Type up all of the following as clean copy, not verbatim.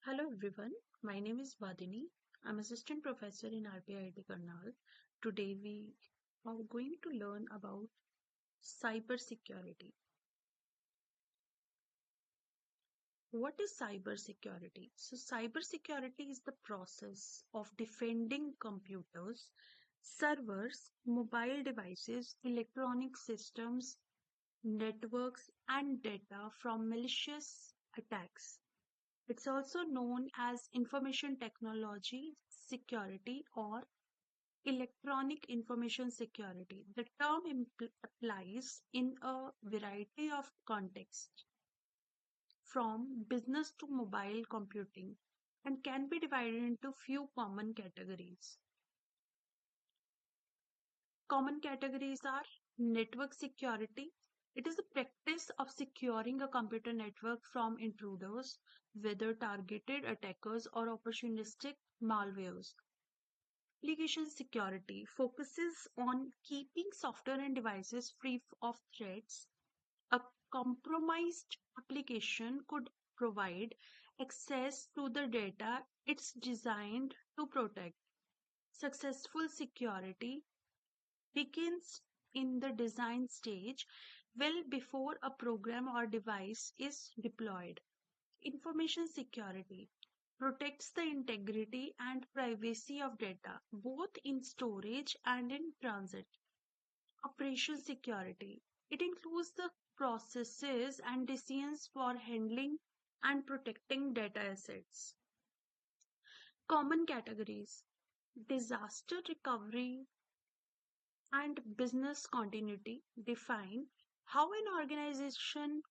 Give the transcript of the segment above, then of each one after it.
Hello everyone, my name is Vadini. I'm assistant professor in RPIIT Karnal. Today we are going to learn about cybersecurity. What is cybersecurity? So cybersecurity is the process of defending computers, servers, mobile devices, electronic systems, networks and data from malicious attacks. It's also known as information technology security or electronic information security. The term applies in a variety of contexts, from business to mobile computing, and can be divided into few common categories. Common categories are network security. It is the practice of securing a computer network from intruders, whether targeted attackers or opportunistic malwares. Application security focuses on keeping software and devices free of threats. A compromised application could provide access to the data it's designed to protect. Successful security begins in the design stage well before a program or device is deployed. Information security protects the integrity and privacy of data, both in storage and in transit. Operation security. It includes the processes and decisions for handling and protecting data assets. Common categories: disaster recovery and business continuity define how an organization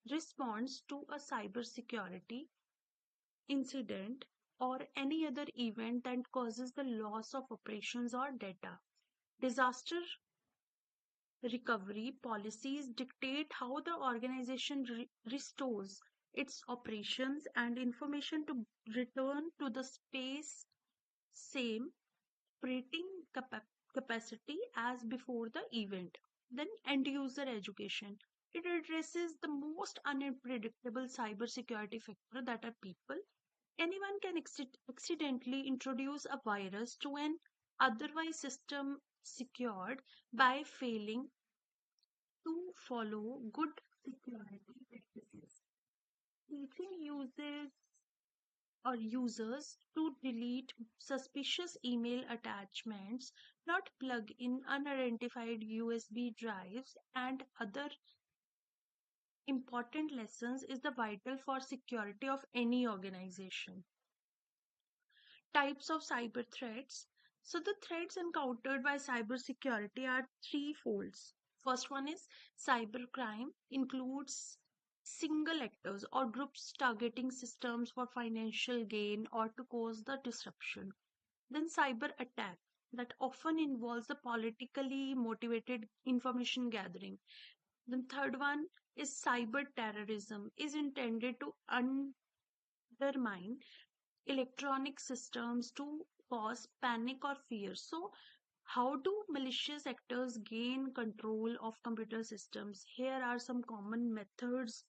responds to a cybersecurity incident or any other event that causes the loss of operations or data. Disaster recovery policies dictate how the organization restores its operations and information to return to the space same operating capacity as before the event. Then end user education. It addresses the most unpredictable cybersecurity factor that are people. Anyone can accidentally introduce a virus to an otherwise system secured by failing to follow good security practices. Teaching users to delete suspicious email attachments, not plug in unidentified USB drives, and other important lessons is the vital for security of any organization. Types of cyber threats. So the threats encountered by cybersecurity are threefold. First one is cybercrime, includes single actors or groups targeting systems for financial gain or to cause the disruption. Then cyber attack, that often involves the politically motivated information gathering. Then third one is cyber terrorism, is intended to undermine electronic systems to cause panic or fear. So, how do malicious actors gain control of computer systems? Here are some common methods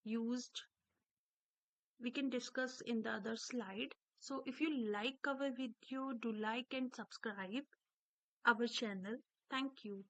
used. We can discuss in the other slide. So, if you like our video, do like and subscribe our channel. Thank you.